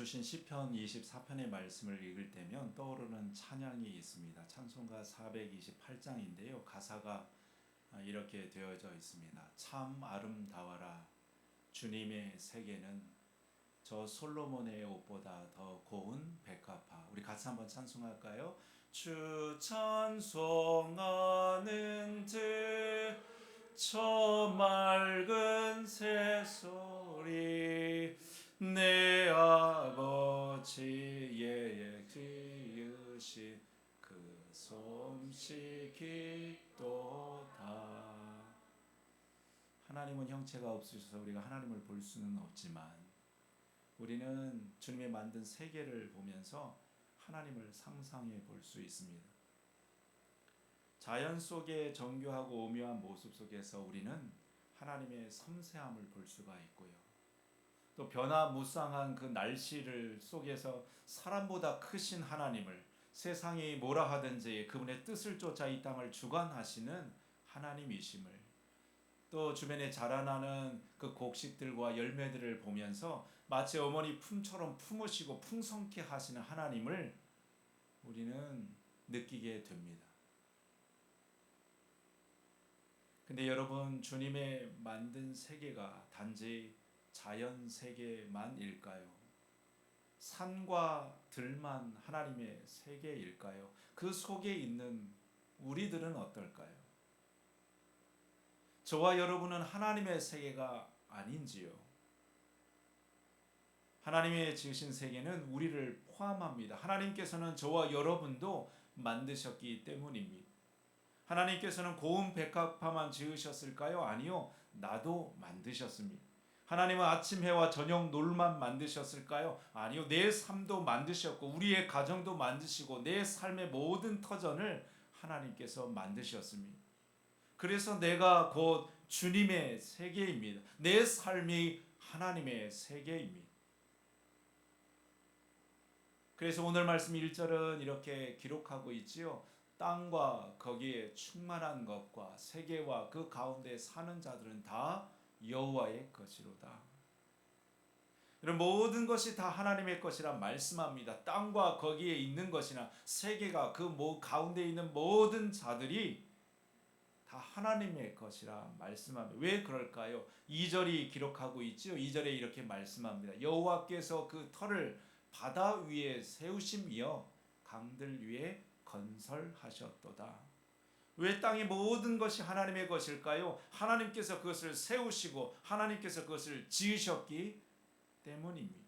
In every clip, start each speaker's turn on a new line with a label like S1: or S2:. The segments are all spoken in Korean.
S1: 주신 시편 24편의 말씀을 읽을 때면 떠오르는 찬양이 있습니다. 찬송가 428장인데요. 가사가 이렇게 되어져 있습니다. 참 아름다워라 주님의 세계는 저 솔로몬의 옷보다 더 고운 백합화. 우리 같이 한번 찬송할까요? 주 찬송하는 저 맑은 새소리 내 아버지의 지으신 그 솜씨 깊도다. 하나님은 형체가 없으셔서 우리가 하나님을 볼 수는 없지만 우리는 주님의 만든 세계를 보면서 하나님을 상상해 볼 수 있습니다. 자연 속의 정교하고 오묘한 모습 속에서 우리는 하나님의 섬세함을 볼 수가 있고요. 또 변화무쌍한 그 날씨를 속에서 사람보다 크신 하나님을, 세상이 뭐라 하든지 그분의 뜻을 쫓아 이 땅을 주관하시는 하나님이심을, 또 주변에 자라나는 그 곡식들과 열매들을 보면서 마치 어머니 품처럼 품으시고 풍성케 하시는 하나님을 우리는 느끼게 됩니다. 근데 여러분, 주님의 만든 세계가 단지 자연 세계만일까요? 산과 들만 하나님의 세계일까요? 그 속에 있는 우리들은 어떨까요? 저와 여러분은 하나님의 세계가 아닌지요? 하나님의 지으신 세계는 우리를 포함합니다. 하나님께서는 저와 여러분도 만드셨기 때문입니다. 하나님께서는 고운 백합화만 지으셨을까요? 아니요. 나도 만드셨습니다. 하나님은 아침 해와 저녁 놀만 만드셨을까요? 아니요. 내 삶도 만드셨고 우리의 가정도 만드시고 내 삶의 모든 터전을 하나님께서 만드셨습니다. 그래서 내가 곧 주님의 세계입니다. 내 삶이 하나님의 세계입니다. 그래서 오늘 말씀 1절은 이렇게 기록하고 있지요. 땅과 거기에 충만한 것과 세계와 그 가운데 사는 자들은 다 여호와의 것이로다. 이런 모든 것이 다 하나님의 것이라 말씀합니다. 땅과 거기에 있는 것이나 세계가 그 가운데 있는 모든 자들이 다 하나님의 것이라 말씀합니다. 왜 그럴까요? 2절이 기록하고 있지요. 2절에 이렇게 말씀합니다. 여호와께서 그 터를 바다 위에 세우심이여 강들 위에 건설하셨도다. 왜 땅의 모든 것이 하나님의 것일까요? 하나님께서 그것을 세우시고 하나님께서 그것을 지으셨기 때문입니다.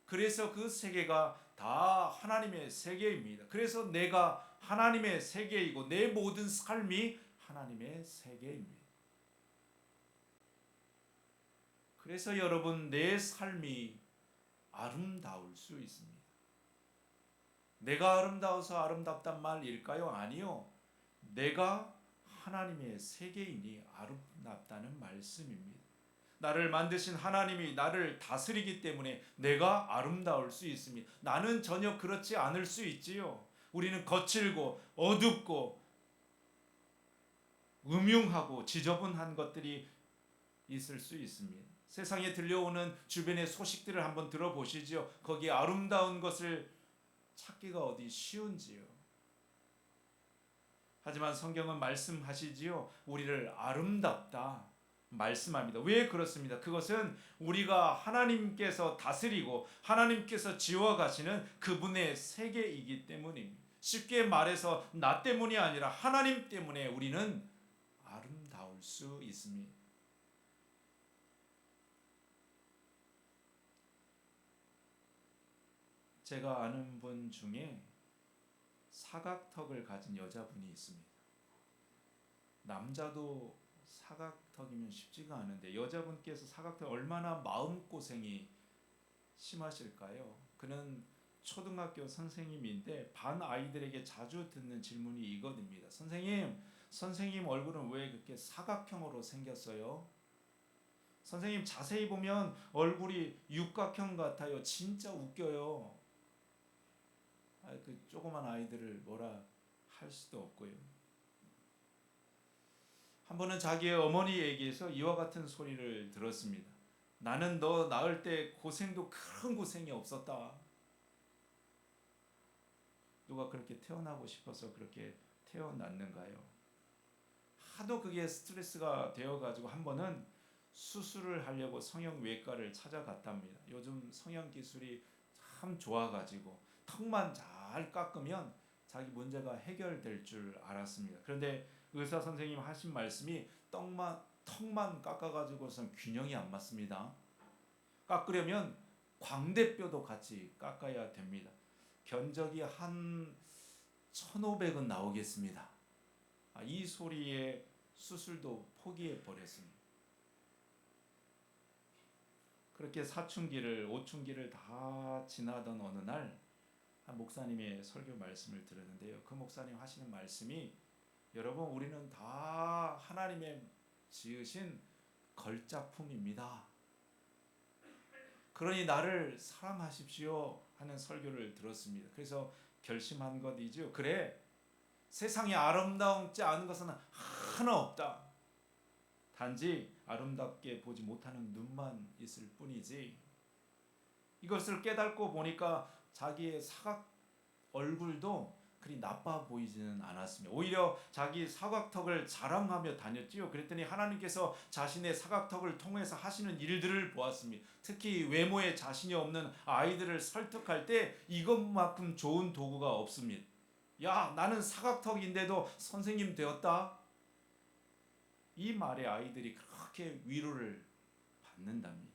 S1: 그래서 그 세계가 다 하나님의 세계입니다. 그래서 내가 하나님의 세계이고 내 모든 삶이 하나님의 세계입니다. 그래서 여러분, 내 삶이 아름다울 수 있습니다. 내가 아름다워서 아름답단 말일까요? 아니요. 내가 하나님의 세계이니 아름답다는 말씀입니다. 나를 만드신 하나님이 나를 다스리기 때문에 내가 아름다울 수 있습니다. 나는 전혀 그렇지 않을 수 있지요. 우리는 거칠고 어둡고 음흉하고 지저분한 것들이 있을 수 있습니다. 세상에 들려오는 주변의 소식들을 한번 들어보시죠. 거기에 아름다운 것을 찾기가 어디 쉬운지요. 하지만 성경은 말씀하시지요. 우리를 아름답다 말씀합니다. 왜 그렇습니다. 그것은 우리가 하나님께서 다스리고 하나님께서 지어가시는 그분의 세계이기 때문입니다. 쉽게 말해서 나 때문이 아니라 하나님 때문에 우리는 아름다울 수 있습니다. 제가 아는 분 중에 사각턱을 가진 여자분이 있습니다. 남자도 사각턱이면 쉽지가 않은데 여자분께서 사각턱 얼마나 마음고생이 심하실까요? 그는 초등학교 선생님인데 반 아이들에게 자주 듣는 질문이 이것입니다. 선생님 얼굴은 왜 그렇게 사각형으로 생겼어요? 선생님 자세히 보면 얼굴이 육각형 같아요. 진짜 웃겨요. 그 조그만 아이들을 뭐라 할 수도 없고요. 한 번은 자기의 어머니에게서 이와 같은 소리를 들었습니다. 나는 너 낳을 때 고생도 큰 고생이 없었다. 누가 그렇게 태어나고 싶어서 그렇게 태어났는가요? 하도 그게 스트레스가 되어가지고 한 번은 수술을 하려고 성형외과를 찾아갔답니다. 요즘 성형 기술이 참 좋아가지고 턱만 잘 깎으면 자기 문제가 해결될 줄 알았습니다. 그런데 의사 선생님 하신 말씀이 턱만 깎아가지고선 균형이 안 맞습니다. 깎으려면 광대뼈도 같이 깎아야 됩니다. 견적이 한 1,500은 나오겠습니다. 이 소리에 수술도 포기해 버렸습니다. 그렇게 사춘기를 오춘기를 다 지나던 어느 날 한 목사님의 설교 말씀을 들었는데요. 그 목사님 하시는 말씀이 여러분 우리는 다 하나님의 지으신 걸작품입니다. 그러니 나를 사랑하십시오 하는 설교를 들었습니다. 그래서 결심한 것이죠. 그래 세상에 아름다움지 않은 것은 하나 없다. 단지 아름답게 보지 못하는 눈만 있을 뿐이지. 이것을 깨닫고 보니까 자기의 사각 얼굴도 그리 나빠 보이지는 않았습니다. 오히려 자기 사각턱을 자랑하며 다녔지요. 그랬더니 하나님께서 자신의 사각턱을 통해서 하시는 일들을 보았습니다. 특히 외모에 자신이 없는 아이들을 설득할 때 이것만큼 좋은 도구가 없습니다. 야, 나는 사각턱인데도 선생님 되었다. 이 말에 아이들이 그렇게 위로를 받는답니다.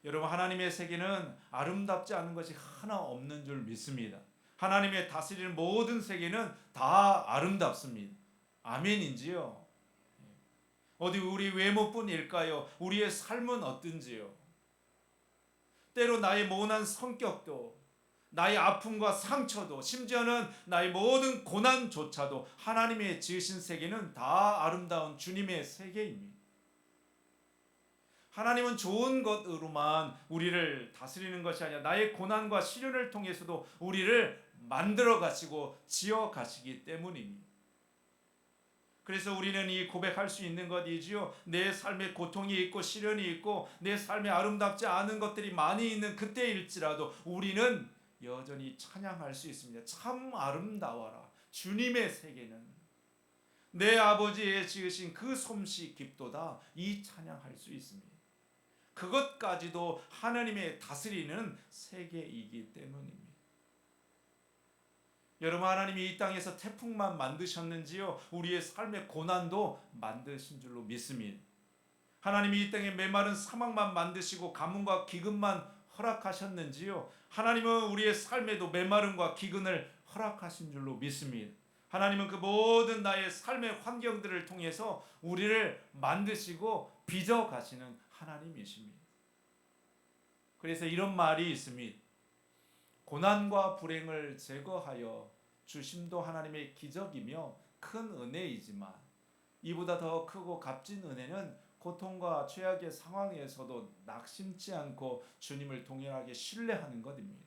S1: 여러분 하나님의 세계는 아름답지 않은 것이 하나 없는 줄 믿습니다. 하나님의 다스리는 모든 세계는 다 아름답습니다. 아멘인지요? 어디 우리 외모뿐일까요? 우리의 삶은 어떤지요? 때로 나의 모난 성격도 나의 아픔과 상처도 심지어는 나의 모든 고난조차도 하나님의 지으신 세계는 다 아름다운 주님의 세계입니다. 하나님은 좋은 것으로만 우리를 다스리는 것이 아니라 나의 고난과 시련을 통해서도 우리를 만들어 가시고 지어 가시기 때문입니다. 그래서 우리는 이 고백할 수 있는 것이지요. 내 삶에 고통이 있고 시련이 있고 내 삶에 아름답지 않은 것들이 많이 있는 그때일지라도 우리는 여전히 찬양할 수 있습니다. 참 아름다워라. 주님의 세계는 내 아버지의 지으신 그 솜씨 깊도다. 이 찬양할 수 있습니다. 그것까지도 하나님의 다스리는 세계이기 때문입니다. 여러분 하나님이 이 땅에서 태풍만 만드셨는지요? 우리의 삶의 고난도 만드신 줄로 믿습니다. 하나님이 이 땅에 메마른 사막만 만드시고 가뭄과 기근만 허락하셨는지요? 하나님은 우리의 삶에도 메마름과 기근을 허락하신 줄로 믿습니다. 하나님은 그 모든 나의 삶의 환경들을 통해서 우리를 만드시고 빚어 가시는 하나님이십니다. 그래서 이런 말이 있습니다. 고난과 불행을 제거하여 주심도 하나님의 기적이며 큰 은혜이지만 이보다 더 크고 값진 은혜는 고통과 최악의 상황에서도 낙심치 않고 주님을 동일하게 신뢰하는 것입니다.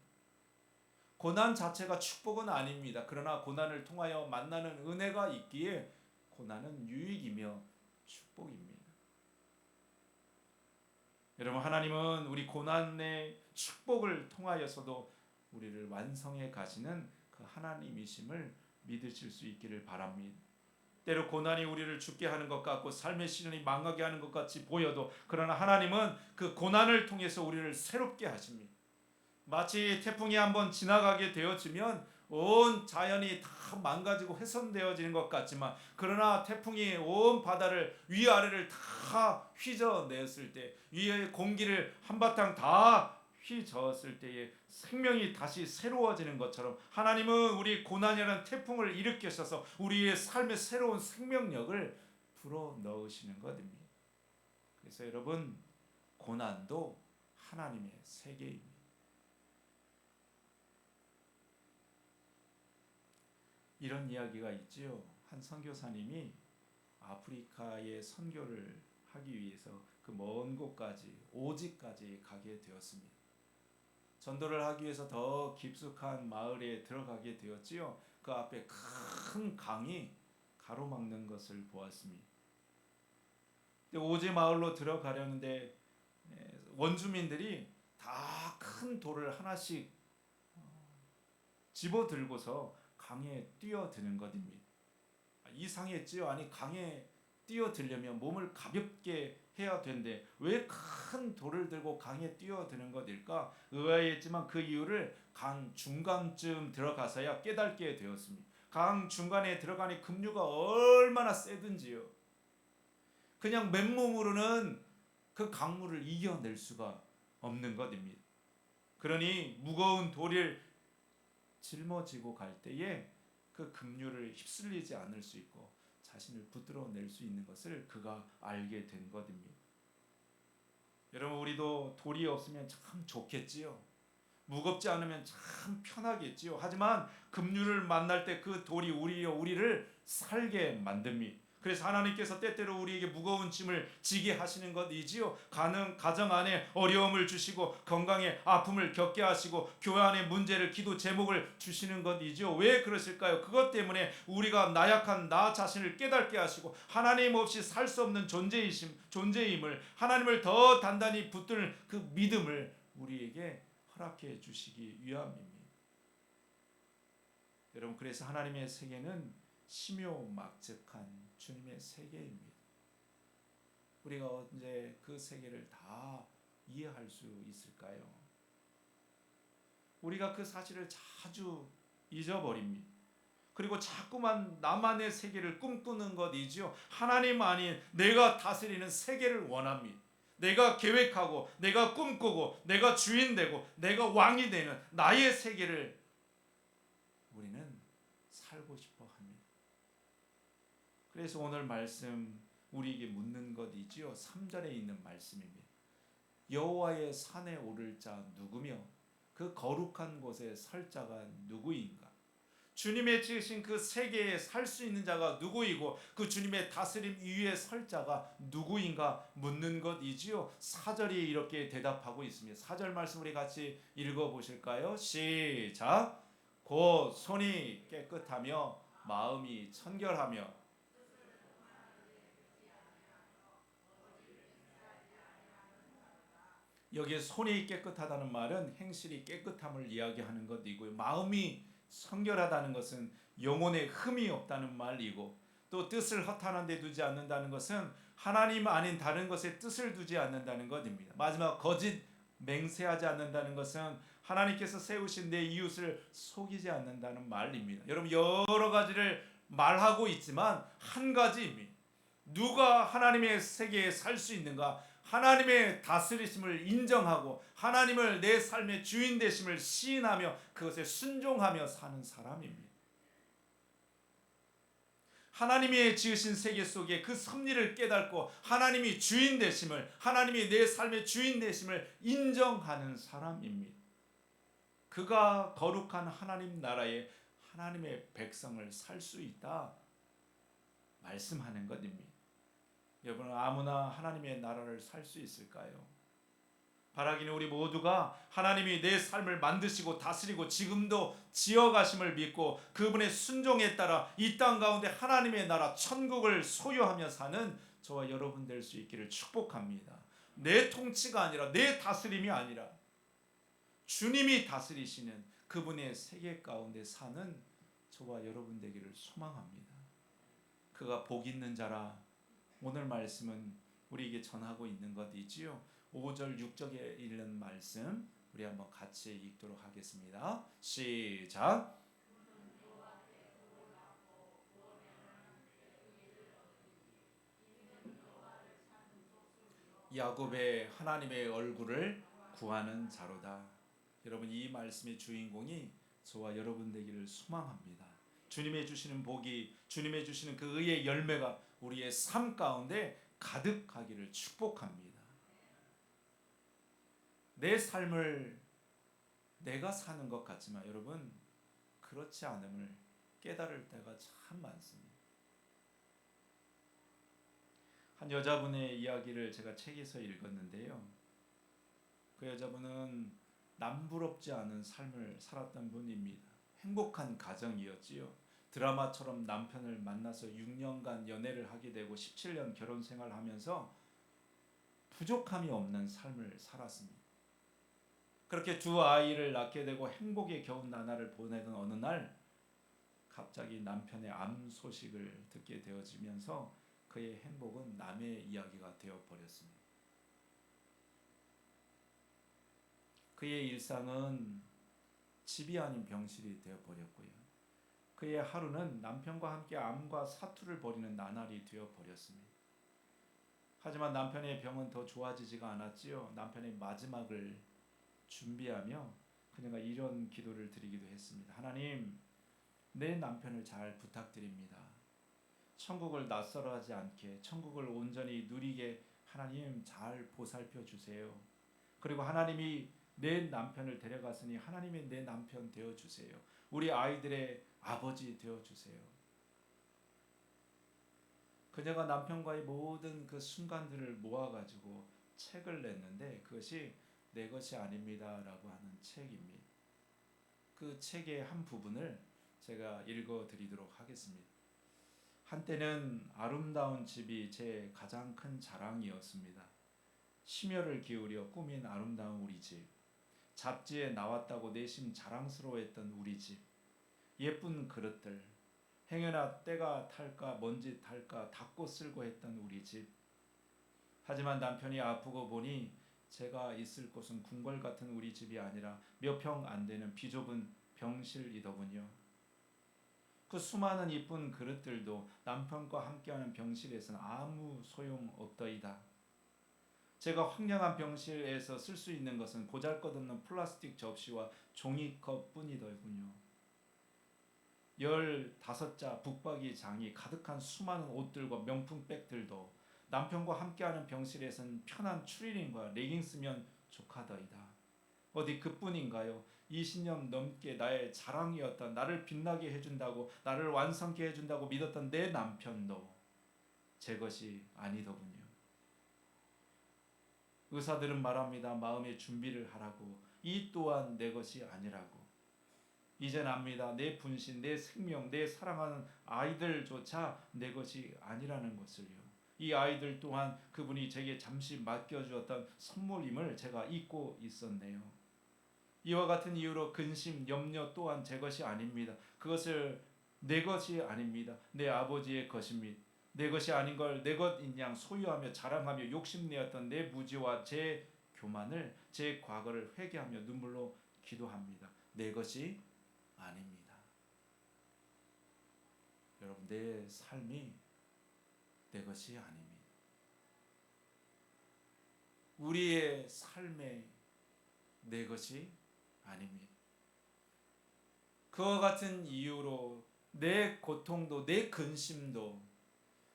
S1: 고난 자체가 축복은 아닙니다. 그러나 고난을 통하여 만나는 은혜가 있기에 고난은 유익이며 축복입니다. 여러분 하나님은 우리 고난의 축복을 통하여서도 우리를 완성해 가시는 그 하나님이심을 믿으실 수 있기를 바랍니다. 때로 고난이 우리를 죽게 하는 것 같고 삶의 시련이 망하게 하는 것 같이 보여도 그러나 하나님은 그 고난을 통해서 우리를 새롭게 하십니다. 마치 태풍이 한번 지나가게 되어지면 온 자연이 다 망가지고 훼손되어지는 것 같지만 그러나 태풍이 온 바다를 위아래를 다 휘저어냈을 때 위의 공기를 한바탕 다 휘저었을 때에 생명이 다시 새로워지는 것처럼 하나님은 우리 고난이라는 태풍을 일으키셔서 우리의 삶에 새로운 생명력을 불어넣으시는 것입니다. 그래서 여러분 고난도 하나님의 세계입니다. 이런 이야기가 있지요. 한 선교사님이 아프리카에 선교를 하기 위해서 그 먼 곳까지 오지까지 가게 되었습니다. 전도를 하기 위해서 더 깊숙한 마을에 들어가게 되었지요. 그 앞에 큰 강이 가로막는 것을 보았습니다. 근데 오제 마을로 들어가려는데 원주민들이 다 큰 돌을 하나씩 집어 들고서 강에 뛰어드는 것입니다. 이상했지요. 아니 강에 뛰어들려면 몸을 가볍게 해야 되는데 왜 큰 돌을 들고 강에 뛰어드는 것일까? 의아했지만 그 이유를 강 중간쯤 들어가서야 깨닫게 되었습니다. 강 중간에 들어가니 급류가 얼마나 세든지요. 그냥 맨몸으로는 그 강물을 이겨낼 수가 없는 것입니다. 그러니 무거운 돌을 짊어지고 갈 때에 그 급류를 휩쓸리지 않을 수 있고 자신을 붙들어 낼 수 있는 것을 그가 알게 된 것입니다. 여러분 우리도 돌이 없으면 참 좋겠지요. 무겁지 않으면 참 편하겠지요. 하지만 급류를 만날 때 그 돌이 우리를 살게 만듭니다. 그래서 하나님께서 때때로 우리에게 무거운 짐을 지게 하시는 것이지요. 가정 안에 어려움을 주시고 건강에 아픔을 겪게 하시고 교회 안에 문제를 기도 제목을 주시는 것이지요. 왜 그러실까요? 그것 때문에 우리가 나약한 나 자신을 깨닫게 하시고 하나님 없이 살 수 없는 존재임을 하나님을 더 단단히 붙들 그 믿음을 우리에게 허락해 주시기 위함입니다. 여러분 그래서 하나님의 세계는 심요막측한 주님의 세계입니다. 우리가 언제 그 세계를 다 이해할 수 있을까요? 우리가 그 사실을 자주 잊어버립니다. 그리고 자꾸만 나만의 세계를 꿈꾸는 것이지요. 하나님 아닌 내가 다스리는 세계를 원합니다. 내가 계획하고 내가 꿈꾸고 내가 주인 되고 내가 왕이 되는 나의 세계를 우리는 살고 싶어 합니다. 그래서 오늘 말씀 우리에게 묻는 것이지요. 3절에 있는 말씀입니다. 여호와의 산에 오를 자 누구며 그 거룩한 곳에 설 자가 누구인가? 주님의 지으신 그 세계에 살 수 있는 자가 누구이고 그 주님의 다스림 위에 설 자가 누구인가 묻는 것이지요. 4절이 이렇게 대답하고 있습니다. 4절 말씀 우리 같이 읽어보실까요? 시작. 곧 손이 깨끗하며 마음이 청결하며. 여기에 손이 깨끗하다는 말은 행실이 깨끗함을 이야기하는 것이고요. 마음이 청결하다는 것은 영혼에 흠이 없다는 말이고 또 뜻을 허탄한 데 두지 않는다는 것은 하나님 아닌 다른 것에 뜻을 두지 않는다는 것입니다. 마지막 거짓 맹세하지 않는다는 것은 하나님께서 세우신 내 이웃을 속이지 않는다는 말입니다. 여러분 여러 가지를 말하고 있지만 한 가지입니다. 누가 하나님의 세계에 살 수 있는가? 하나님의 다스리심을 인정하고 하나님을 내 삶의 주인 되심을 시인하며 그것에 순종하며 사는 사람입니다. 하나님이 지으신 세계 속에 그 섭리를 깨닫고 하나님이 주인 되심을 하나님이 내 삶의 주인 되심을 인정하는 사람입니다. 그가 거룩한 하나님 나라에 하나님의 백성을 살 수 있다 말씀하는 것입니다. 여러분 아무나 하나님의 나라를 살 수 있을까요? 바라기는 우리 모두가 하나님이 내 삶을 만드시고 다스리고 지금도 지어가심을 믿고 그분의 순종에 따라 이 땅 가운데 하나님의 나라 천국을 소유하며 사는 저와 여러분 될 수 있기를 축복합니다. 내 통치가 아니라 내 다스림이 아니라 주님이 다스리시는 그분의 세계 가운데 사는 저와 여러분 되기를 소망합니다. 그가 복 있는 자라 오늘 말씀은 우리에게 전하고 있는 것이지요. 5절 6절에 있는 말씀 우리 한번 같이 읽도록 하겠습니다. 시작. 야곱의 하나님의 얼굴을 구하는 자로다. 여러분 이 말씀의 주인공이 저와 여러분 되기를 소망합니다. 주님의 주시는 복이 주님의 주시는 그 의의 열매가 우리의 삶 가운데 가득하기를 축복합니다. 내 삶을 내가 사는 것 같지만 여러분 그렇지 않음을 깨달을 때가 참 많습니다. 한 여자분의 이야기를 제가 책에서 읽었는데요. 그 여자분은 남부럽지 않은 삶을 살았던 분입니다. 행복한 가정이었지요. 드라마처럼 남편을 만나서 6년간 연애를 하게 되고 17년 결혼 생활하면서 부족함이 없는 삶을 살았습니다. 그렇게 두 아이를 낳게 되고 행복의 겨운 나날을 보내던 어느 날 갑자기 남편의 암 소식을 듣게 되어지면서 그의 행복은 남의 이야기가 되어버렸습니다. 그의 일상은 집이 아닌 병실이 되어버렸고요. 그의 하루는 남편과 함께 암과 사투를 벌이는 나날이 되어버렸습니다. 하지만 남편의 병은 더 좋아지지가 않았지요. 남편의 마지막을 준비하며 그녀가 이런 기도를 드리기도 했습니다. 하나님, 내 남편을 잘 부탁드립니다. 천국을 낯설어하지 않게, 천국을 온전히 누리게 하나님 잘 보살펴 주세요. 그리고 하나님이 내 남편을 데려갔으니 하나님이 내 남편 되어 주세요. 우리 아이들의 아버지 되어 주세요. 그녀가 남편과의 모든 그 순간들을 모아가지고 책을 냈는데 그것이 내 것이 아닙니다라고 하는 책입니다. 그 책의 한 부분을 제가 읽어드리도록 하겠습니다. 한때는 아름다운 집이 제 가장 큰 자랑이었습니다. 심혈을 기울여 꾸민 아름다운 우리 집, 잡지에 나왔다고 내심 자랑스러워했던 우리 집, 예쁜 그릇들, 행여나 때가 탈까 먼지 탈까 닦고 쓸고 했던 우리 집. 하지만 남편이 아프고 보니 제가 있을 곳은 궁궐 같은 우리 집이 아니라 몇 평 안 되는 비좁은 병실이더군요. 그 수많은 이쁜 그릇들도 남편과 함께하는 병실에서는 아무 소용 없더이다. 제가 황량한 병실에서 쓸 수 있는 것은 보잘것없는 플라스틱 접시와 종이컵 뿐이더군요. 15자 북박이 장이 가득한 수많은 옷들과 명품백들도 남편과 함께하는 병실에서는 편한 추리닝과 레깅스면 족하더이다. 어디 그뿐인가요? 20년 넘게 나의 자랑이었던, 나를 빛나게 해준다고, 나를 완성케 해준다고 믿었던 내 남편도 제 것이 아니더군요. 의사들은 말합니다. 마음의 준비를 하라고. 이 또한 내 것이 아니라고. 이젠 압니다. 내 분신, 내 생명, 내 사랑하는 아이들조차 내 것이 아니라는 것을요. 이 아이들 또한 그분이 제게 잠시 맡겨주었던 선물임을 제가 잊고 있었네요. 이와 같은 이유로 근심, 염려 또한 제 것이 아닙니다. 그것을 내 것이 아닙니다. 내 아버지의 것입니다. 내 것이 아닌 걸 내 것인 양 소유하며 자랑하며 욕심내었던 내 무지와 제 교만을, 제 과거를 회개하며 눈물로 기도합니다. 내 것이 아닙니다. 여러분, 내 삶이 내 것이 아닙니다. 우리의 삶에 내 것이 아닙니다. 그와 같은 이유로 내 고통도, 내 근심도,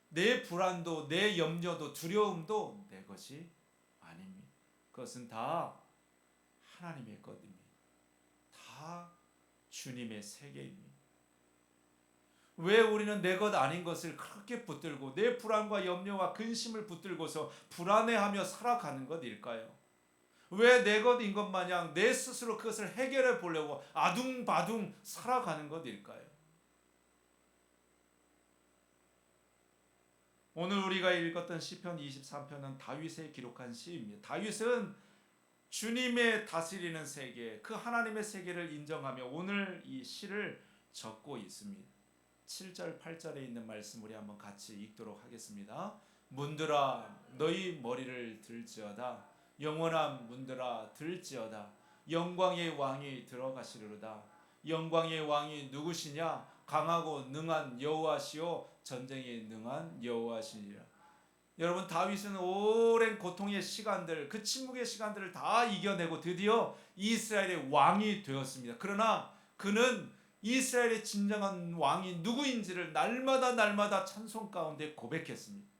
S1: 내 불안도, 내 염려도, 두려움도 내 것이 아닙니다. 그것은 다 하나님의 것입니다. 다 주님의 세계입니다. 왜 우리는 내 것 아닌 것을 그렇게 붙들고 내 불안과 염려와 근심을 붙들고서 불안해하며 살아가는 것일까요? 왜 내 것인 것 마냥 내 스스로 그것을 해결해 보려고 아둥바둥 살아가는 것일까요? 오늘 우리가 읽었던 시편 23편은 다윗이 기록한 시입니다. 다윗은 주님의 다스리는 세계, 그 하나님의 세계를 인정하며 오늘 이 시를 적고 있습니다. 7절 8절에 있는 말씀 우리 한번 같이 읽도록 하겠습니다. 문들아 너희 머리를 들지어다. 영원한 문들아 들지어다. 영광의 왕이 들어가시리로다. 영광의 왕이 누구시냐? 강하고 능한 여호와시오 전쟁에 능한 여호와시니라. 여러분, 다윗은 오랜 고통의 시간들, 그 침묵의 시간들을 다 이겨내고 드디어 이스라엘의 왕이 되었습니다. 그러나 그는 이스라엘의 진정한 왕이 누구인지를 날마다 찬송 가운데 고백했습니다.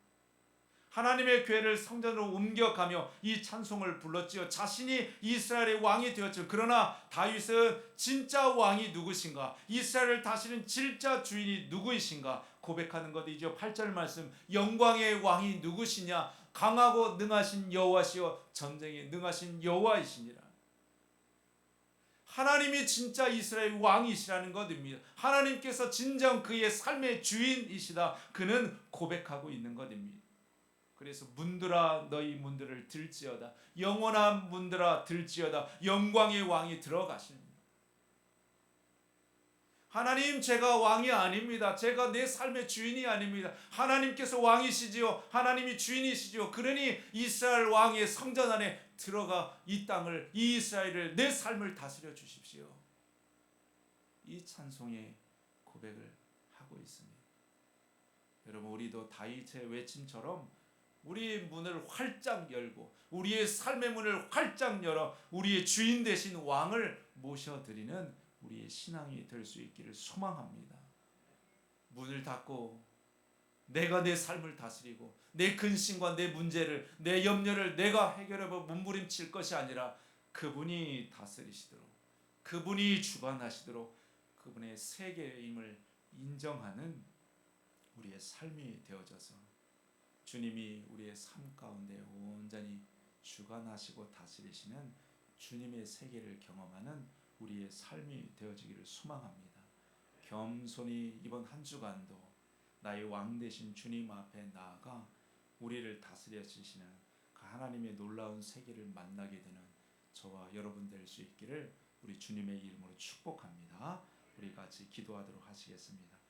S1: 하나님의 교회를 성전으로 옮겨가며 이 찬송을 불렀지요. 자신이 이스라엘의 왕이 되었죠. 그러나 다윗은 진짜 왕이 누구신가, 이스라엘을 다스리는 진짜 주인이 누구이신가 고백하는 것이죠. 8절 말씀, 영광의 왕이 누구시냐? 강하고 능하신 여호와시여 전쟁에 능하신 여호와이시니라. 하나님이 진짜 이스라엘 왕이시라는 것입니다. 하나님께서 진정 그의 삶의 주인이시다. 그는 고백하고 있는 것입니다. 그래서 문들아 너희 문들을 들지어다. 영원한 문들아 들지어다. 영광의 왕이 들어가십니다. 하나님, 제가 왕이 아닙니다. 제가 내 삶의 주인이 아닙니다. 하나님께서 왕이시지요. 하나님이 주인이시지요. 그러니 이스라엘 왕의 성전 안에 들어가 이 땅을, 이 이스라엘을, 내 삶을 다스려 주십시오. 이 찬송의 고백을 하고 있습니다. 여러분, 우리도 다윗의 외침처럼 우리의 문을 활짝 열고 우리의 삶의 문을 활짝 열어 우리의 주인 되신 왕을 모셔드리는 우리의 신앙이 될 수 있기를 소망합니다. 문을 닫고 내가 내 삶을 다스리고 내 근심과 내 문제를, 내 염려를 내가 해결해 몸부림칠 것이 아니라 그분이 다스리시도록, 그분이 주관하시도록 그분의 세계임을 인정하는 우리의 삶이 되어져서 주님이 우리의 삶 가운데 온전히 주관하시고 다스리시는 주님의 세계를 경험하는 우리의 삶이 되어지기를 소망합니다. 겸손히 이번 한 주간도 나의 왕 되신 주님 앞에 나아가 우리를 다스려 주시는 그 하나님의 놀라운 세계를 만나게 되는 저와 여러분 될 수 있기를 우리 주님의 이름으로 축복합니다. 우리 같이 기도하도록 하시겠습니다.